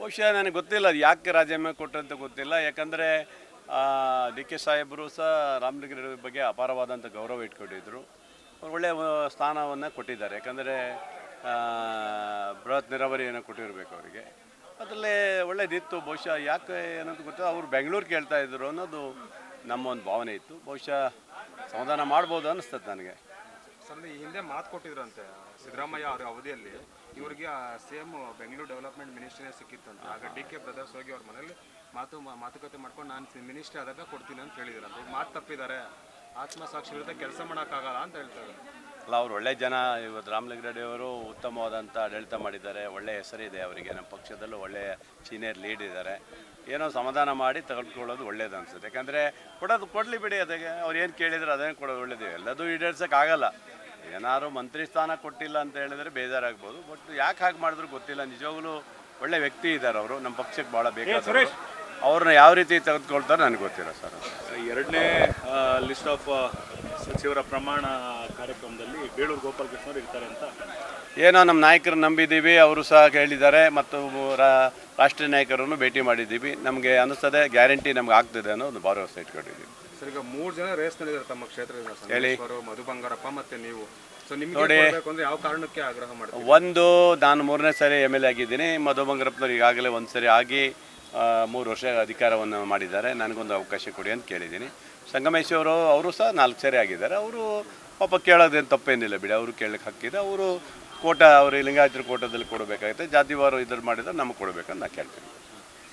ಬಹುಶಃ ನನಗೆ ಗೊತ್ತಿಲ್ಲ ಅದು ಯಾಕೆ ರಾಜೀನಾಮೆ ಕೊಟ್ಟಂತ ಗೊತ್ತಿಲ್ಲ. ಯಾಕಂದರೆ ಡಿ ಕೆ ಸಾಹೇಬರು ಸಹ ರಾಮಲಿಂಗಾರೆಡ್ಡಿ ಬಗ್ಗೆ ಅಪಾರವಾದಂಥ ಗೌರವ ಇಟ್ಕೊಂಡಿದ್ದರು. ಒಳ್ಳೆಯ ಸ್ಥಾನವನ್ನು ಕೊಟ್ಟಿದ್ದಾರೆ. ಯಾಕಂದರೆ ಬೃಹತ್ ನೀರಾವರಿಯನ್ನು ಕೊಟ್ಟಿರಬೇಕು ಅವರಿಗೆ. ಅದರಲ್ಲೇ ಒಳ್ಳೇದಿತ್ತು. ಬಹುಶಃ ಯಾಕೆ ಏನಂತ ಗೊತ್ತಿಲ್ಲ, ಅವರು ಬೆಂಗಳೂರು ಕೇಳ್ತಾ ಇದ್ದರು ಅನ್ನೋದು ನಮ್ಮ ಒಂದು ಭಾವನೆ ಇತ್ತು. ಬಹುಶಃ ಸಮಾಧಾನ ಮಾಡ್ಬೋದು ಅನ್ನಿಸ್ತದೆ ನನಗೆ. ಸರ್, ಈ ಹಿಂದೆ ಮಾತು ಕೊಟ್ಟಿದ್ರಂತೆ ಸಿದ್ದರಾಮಯ್ಯ ಅವರ ಅವಧಿಯಲ್ಲಿ ಇವರಿಗೆ ಸೇಮ್ ಬೆಂಗಳೂರು ಡೆವಲಪ್ಮೆಂಟ್ ಮಿನಿಸ್ಟ್ರಿನೇ ಸಿಕ್ಕಿತ್ತಂತೆ. ಆಗ ಡಿ ಕೆ ಬ್ರದರ್ಸ್ ಹೋಗಿ ಅವ್ರ ಮನೇಲಿ ಮಾತುಕತೆ ಮಾಡ್ಕೊಂಡು ನಾನು ಮಿನಿಸ್ಟ್ರಿ ಆದಾಗ ಕೊಡ್ತೀನಿ ಅಂತ ಹೇಳಿದ್ರಂತೆ. ಈಗ ಮಾತು ತಪ್ಪಿದ್ದಾರೆ, ಆತ್ಮಸಾಕ್ಷಿ ವಿರುದ್ಧ ಕೆಲಸ ಮಾಡೋಕ್ಕಾಗಲ್ಲ ಅಂತ ಹೇಳ್ತಾರೆ. ಅಲ್ಲ, ಅವರು ಒಳ್ಳೆಯ ಜನ. ಇವತ್ತು ರಾಮಲಿಂಗಾರೆಡ್ಡಿ ಅವರು ಉತ್ತಮವಾದಂಥ ಆಡಳಿತ ಮಾಡಿದ್ದಾರೆ. ಒಳ್ಳೆಯ ಹೆಸರಿದೆ ಅವರಿಗೆ. ನಮ್ಮ ಪಕ್ಷದಲ್ಲೂ ಒಳ್ಳೆಯ ಸೀನಿಯರ್ ಲೀಡ್ ಇದ್ದಾರೆ. ಏನೋ ಸಮಾಧಾನ ಮಾಡಿ ತೆಗೆದುಕೊಳ್ಳೋದು ಒಳ್ಳೇದು ಅನಿಸುತ್ತೆ. ಯಾಕಂದರೆ ಕೊಡಲಿ ಬಿಡಿ, ಅದಕ್ಕೆ ಅವ್ರು ಏನು ಕೇಳಿದ್ರು ಅದೇನು ಕೊಡೋದು ಒಳ್ಳೇದು. ಎಲ್ಲದೂ ಈಡೇರ್ಸೋಕ್ಕಾಗಲ್ಲ. ಏನಾದ್ರು ಮಂತ್ರಿ ಸ್ಥಾನ ಕೊಟ್ಟಿಲ್ಲ ಅಂತ ಹೇಳಿದರೆ ಬೇಜಾರಾಗ್ಬೋದು. ಬಟ್ ಯಾಕೆ ಹಾಗೆ ಮಾಡಿದ್ರು ಗೊತ್ತಿಲ್ಲ. ನಿಜವಾಗ್ಲೂ ಒಳ್ಳೆ ವ್ಯಕ್ತಿ ಇದ್ದಾರೆ ಅವರು. ನಮ್ಮ ಪಕ್ಷಕ್ಕೆ ಭಾಳ ಬೇಕಾದ್ರೆ ಅವ್ರನ್ನ ಯಾವ ರೀತಿ ತೆಗೆದುಕೊಳ್ತಾರೆ ನನಗೆ ಗೊತ್ತಿಲ್ಲ ಸರ್. ಎರಡನೇ ಲಿಸ್ಟ್ ಆಫ್ ಸಚಿವರ ಪ್ರಮಾಣ ಕಾರ್ಯಕ್ರಮದಲ್ಲಿ ಬೇಳೂರು ಗೋಪಾಲಕೃಷ್ಣವ್ರು ಇರ್ತಾರೆ ಅಂತ ಏನೋ ನಮ್ಮ ನಾಯಕರನ್ನು ನಂಬಿದ್ದೀವಿ. ಅವರು ಸಹ ಹೇಳಿದ್ದಾರೆ. ಮತ್ತು ರಾಷ್ಟ್ರೀಯ ನಾಯಕರನ್ನು ಭೇಟಿ ಮಾಡಿದ್ದೀವಿ. ನಮಗೆ ಅನ್ನಿಸ್ತದೆ ಗ್ಯಾರಂಟಿ ನಮ್ಗೆ ಆಗ್ತದೆ ಅನ್ನೋ ಒಂದು ಭರವಸೆ ಇಟ್ಕೊಂಡಿದ್ದೀವಿ. ಸರ್, ಈಗ 3 ಜನ ರೇಸ್ನಲ್ಲಿದ್ದಾರೆ ತಮ್ಮ ಕ್ಷೇತ್ರದಿಂದ. ಹೇಳಿ. ಮಧು ಬಂಗಾರಪ್ಪ ಮತ್ತು ನೀವು. ಸೊ ನಿಮಗೆ ಅಂದ್ರೆ ಯಾವ ಕಾರಣಕ್ಕೆ ಆಗ್ರಹ ಮಾಡ್ತೀವಿ? ಒಂದು, ನಾನು 3ನೇ ಸಾರಿ MLA ಆಗಿದ್ದೀನಿ. ಮಧು ಬಂಗಾರಪ್ಪನವ್ರು ಈಗಾಗಲೇ ಒಂದು ಸರಿ ಆಗಿ 3 ವರ್ಷ ಅಧಿಕಾರವನ್ನು ಮಾಡಿದ್ದಾರೆ. ನನಗೊಂದು ಅವಕಾಶ ಕೊಡಿ ಅಂತ ಕೇಳಿದ್ದೀನಿ. ಸಂಗಮೇಶ್ ಅವರು ಸಹ 4 ಸಾರಿ ಆಗಿದ್ದಾರೆ. ಅವರು ಪಾಪ ಕೇಳೋದೇನು ತಪ್ಪೇನಿಲ್ಲ ಬಿಡಿ. ಅವರು ಕೇಳಕ್ಕೆ ಹಕ್ಕಿದೆ. ಅವರು ಅವರು ಲಿಂಗಾಯತರ ಕೋಟದಲ್ಲಿ ಕೊಡಬೇಕಾಗುತ್ತೆ. ಜಾತಿವಾರು ಇದ್ರ ಮಾಡಿದ್ರೆ ನಮಗೆ ಕೊಡಬೇಕಂತ ನಾನು ಕೇಳ್ತೀನಿ.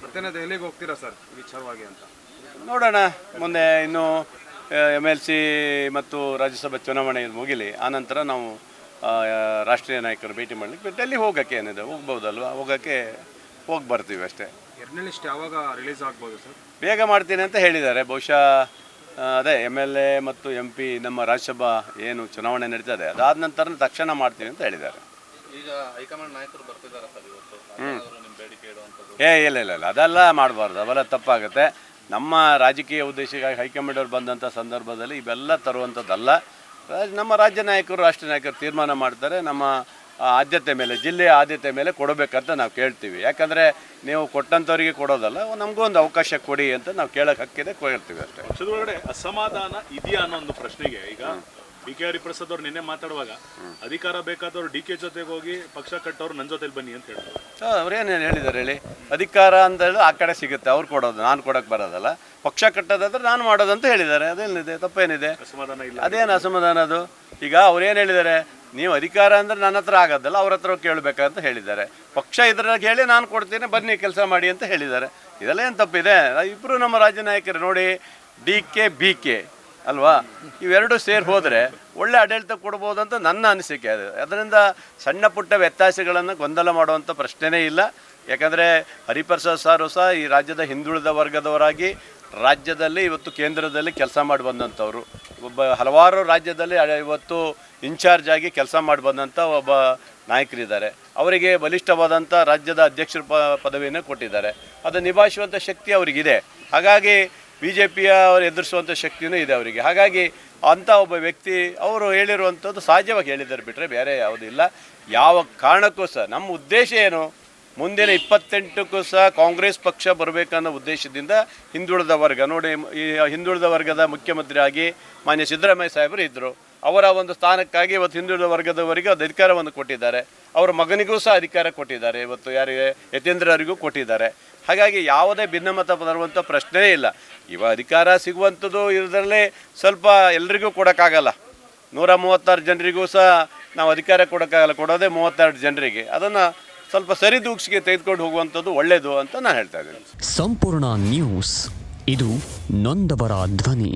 ಮತ್ತೆ ದೆಹಲಿಗೆ ಹೋಗ್ತೀರಾ ಸರ್ ವಿಚಾರವಾಗಿ ಅಂತ? ನೋಡೋಣ, ಮುಂದೆ ಇನ್ನೂ MLC ಮತ್ತು ರಾಜ್ಯಸಭಾ ಚುನಾವಣೆ ಮುಗಿಲಿ. ಆನಂತರ ನಾವು ರಾಷ್ಟ್ರೀಯ ನಾಯಕರು ಭೇಟಿ ಮಾಡಲಿಕ್ಕೆ ಡೆಲ್ಲಿ ಹೋಗೋಕ್ಕೆ ಏನಿದೆ, ಹೋಗ್ಬೋದಲ್ವ, ಹೋಗಿ ಬರ್ತೀವಿ ಅಷ್ಟೇ. ಎರಡನೇ ಲಿಸ್ಟ್ ಯಾವಾಗ ರಿಲೀಸ್ ಆಗ್ಬೋದು ಸರ್? ಬೇಗ ಮಾಡ್ತೀನಿ ಅಂತ ಹೇಳಿದ್ದಾರೆ. ಬಹುಶಃ ಅದೇ MLA ಮತ್ತು MP ನಮ್ಮ ರಾಜ್ಯಸಭಾ ಏನು ಚುನಾವಣೆ ನಡೀತದೆ ಅದಾದ ನಂತರ ತಕ್ಷಣ ಮಾಡ್ತೀವಿ ಅಂತ ಹೇಳಿದ್ದಾರೆ. ಈಗ ಹೈಕಮಾಂಡ್ ನಾಯಕರು ಬರ್ತಿದ್ದಾರೆ ಸರ್ ಇವತ್ತು. ನಿಮ್ಮ ಬೇಡಿಕೆ ಇಡುವಂಥದ್ದು ಇಲ್ಲ ಅದೆಲ್ಲ ಮಾಡಬಾರ್ದು. ಅವೆಲ್ಲ ತಪ್ಪಾಗುತ್ತೆ. ನಮ್ಮ ರಾಜಕೀಯ ಉದ್ದೇಶಕ್ಕಾಗಿ ಹೈಕಮಾಂಡ್ ಅವರು ಬಂದಂಥ ಸಂದರ್ಭದಲ್ಲಿ ಇವೆಲ್ಲ ತರುವಂಥದ್ದಲ್ಲ. ನಮ್ಮ ರಾಜ್ಯ ನಾಯಕರು ರಾಷ್ಟ್ರೀಯ ನಾಯಕರು ತೀರ್ಮಾನ ಮಾಡ್ತಾರೆ. ನಮ್ಮ ಆದ್ಯತೆ ಮೇಲೆ, ಜಿಲ್ಲೆಯ ಆದ್ಯತೆ ಮೇಲೆ ಕೊಡಬೇಕಂತ ನಾವು ಕೇಳ್ತೀವಿ. ಯಾಕಂದರೆ ನೀವು ಕೊಟ್ಟಂಥವ್ರಿಗೆ ಕೊಡೋದಲ್ಲ, ನಮಗೂ ಒಂದು ಅವಕಾಶ ಕೊಡಿ ಅಂತ ನಾವು ಕೇಳೋಕ್ಕೆ ಹಕ್ಕಿದೆ, ಕೇಳ್ತೀವಿ ಅಷ್ಟೇ. ಪಕ್ಷದ ಒಳಗಡೆ ಅಸಮಾಧಾನ ಇದೆಯಾ ಅನ್ನೋ ಒಂದು ಪ್ರಶ್ನೆಗೆ ಈಗ BK ಹರಿಪ್ರಸಾದ್ ಅವ್ರು ನಿನ್ನೆ ಮಾತಾಡುವಾಗ ಅಧಿಕಾರ ಬೇಕಾದವ್ರು DK ಜೊತೆಗೆ ಹೋಗಿ ಪಕ್ಷ ಕಟ್ಟೋರು ನನ್ನ ಜೊತೆಲಿ ಬನ್ನಿ ಅಂತ ಹೇಳಿದ್ರು. ಅವ್ರೇನು ಹೇಳಿದ್ದಾರೆ ಹೇಳಿ? ಅಧಿಕಾರ ಅಂತ ಹೇಳಿ ಆ ಕಡೆ ಸಿಗುತ್ತೆ, ಅವ್ರು ಕೊಡೋದು, ನಾನು ಕೊಡೋಕ್ಕೆ ಬರೋದಲ್ಲ. ಪಕ್ಷ ಕಟ್ಟೋದಾದ್ರೆ ನಾನು ಮಾಡೋದಂತ ಹೇಳಿದ್ದಾರೆ. ಅದೇನಿದೆ, ತಪ್ಪೇನಿದೆ? ಅಸಮಾಧಾನ ಇಲ್ಲ. ಅದೇನು ಅಸಮಾಧಾನ ಅದು? ಈಗ ಅವ್ರೇನು ಹೇಳಿದ್ದಾರೆ, ನೀವು ಅಧಿಕಾರ ಅಂದರೆ ನನ್ನ ಹತ್ರ ಆಗೋದಲ್ಲ, ಅವ್ರ ಹತ್ರ ಕೇಳಬೇಕಂತ ಹೇಳಿದ್ದಾರೆ. ಪಕ್ಷ ಇದ್ರಾಗ ಹೇಳಿ ನಾನು ಕೊಡ್ತೀನಿ, ಬನ್ನಿ ಕೆಲಸ ಮಾಡಿ ಅಂತ ಹೇಳಿದ್ದಾರೆ. ಇದೆಲ್ಲ ಏನು ತಪ್ಪಿದೆ? ಇಬ್ಬರು ನಮ್ಮ ರಾಜ್ಯ ನಾಯಕರು ನೋಡಿ, DK BK ಅಲ್ವಾ, ಇವೆರಡು ಸೇರಿ ಹೋದರೆ ಒಳ್ಳೆ ಆಡಳಿತ ಕೊಡ್ಬೋದು ಅಂತ ನನ್ನ ಅನಿಸಿಕೆ. ಅದರಿಂದ ಸಣ್ಣ ಪುಟ್ಟ ವ್ಯತ್ಯಾಸಗಳನ್ನು ಗೊಂದಲ ಮಾಡುವಂಥ ಪ್ರಶ್ನೆನೇ ಇಲ್ಲ. ಯಾಕಂದರೆ ಹರಿಪ್ರಸಾದ್ ಸಾರು ಸಹ ಈ ರಾಜ್ಯದ ಹಿಂದುಳಿದ ವರ್ಗದವರಾಗಿ ರಾಜ್ಯದಲ್ಲಿ ಇವತ್ತು ಕೇಂದ್ರದಲ್ಲಿ ಕೆಲಸ ಮಾಡಿ ಬಂದಂಥವ್ರು. ಹಲವಾರು ರಾಜ್ಯದಲ್ಲಿ ಇವತ್ತು ಇನ್ಚಾರ್ಜ್ ಆಗಿ ಕೆಲಸ ಮಾಡಿ ಬಂದಂಥ ಒಬ್ಬ ನಾಯಕರಿದ್ದಾರೆ. ಅವರಿಗೆ ಬಲಿಷ್ಠವಾದಂಥ ರಾಜ್ಯದ ಅಧ್ಯಕ್ಷರ ಪದವಿಯನ್ನು ಕೊಟ್ಟಿದ್ದಾರೆ. ಅದನ್ನು ನಿಭಾಯಿಸುವಂಥ ಶಕ್ತಿ ಅವರಿಗಿದೆ. ಹಾಗಾಗಿ BJPಯ ಅವರು ಎದುರಿಸುವಂಥ ಶಕ್ತಿಯೂ ಇದೆ ಅವರಿಗೆ. ಹಾಗಾಗಿ ಅಂಥ ಒಬ್ಬ ವ್ಯಕ್ತಿ ಅವರು ಹೇಳಿರುವಂಥದ್ದು ಸಹಜವಾಗಿ ಹೇಳಿದ್ದಾರೆ, ಬಿಟ್ಟರೆ ಬೇರೆ ಯಾವುದಿಲ್ಲ. ಯಾವ ಕಾರಣಕ್ಕೂ ಸಹ ನಮ್ಮ ಉದ್ದೇಶ ಏನು, ಮುಂದಿನ 28ಕ್ಕೂ ಸಹ ಕಾಂಗ್ರೆಸ್ ಪಕ್ಷ ಬರಬೇಕನ್ನೋ ಉದ್ದೇಶದಿಂದ ಹಿಂದುಳಿದ ವರ್ಗ ನೋಡಿ, ಈ ಹಿಂದುಳಿದ ವರ್ಗದ ಮುಖ್ಯಮಂತ್ರಿ ಆಗಿ ಮಾನ್ಯ ಸಿದ್ದರಾಮಯ್ಯ ಸಾಹೇಬರು ಇದ್ದರು. ಅವರ ಒಂದು ಸ್ಥಾನಕ್ಕಾಗಿ ಇವತ್ತು ಹಿಂದುಳಿದ ವರ್ಗದವರಿಗೆ ಅದು ಅಧಿಕಾರವನ್ನು ಕೊಟ್ಟಿದ್ದಾರೆ. ಅವರ ಮಗನಿಗೂ ಸಹ ಅಧಿಕಾರ ಕೊಟ್ಟಿದ್ದಾರೆ. ಇವತ್ತು ಯಾರಿಗೆ, ಯತೀಂದ್ರ ಅವರಿಗೂ ಕೊಟ್ಟಿದ್ದಾರೆ. ಹಾಗಾಗಿ ಯಾವುದೇ ಭಿನ್ನಮತ ಬರುವಂಥ ಪ್ರಶ್ನೆಯೇ ಇಲ್ಲ. ಇವಾಗ ಅಧಿಕಾರ ಸಿಗುವಂಥದ್ದು ಇದರಲ್ಲಿ ಸ್ವಲ್ಪ ಎಲ್ರಿಗೂ ಕೊಡೋಕ್ಕಾಗಲ್ಲ. 136 ಜನರಿಗೂ ಸಹ ನಾವು ಅಧಿಕಾರ ಕೊಡೋಕ್ಕಾಗಲ್ಲ. ಕೊಡೋದೇ 32 ಜನರಿಗೆ. ಅದನ್ನು ಸ್ವಲ್ಪ ಸರಿದೂಗಿಸಿಗೆ ತೆಗೆದುಕೊಂಡು ಹೋಗುವಂಥದ್ದು ಒಳ್ಳೆಯದು ಅಂತ ನಾನು ಹೇಳ್ತಾ ಇದ್ದೀನಿ. ಸಂಪೂರ್ಣ ನ್ಯೂಸ್, ಇದು ನೊಂದವರ ಧ್ವನಿ.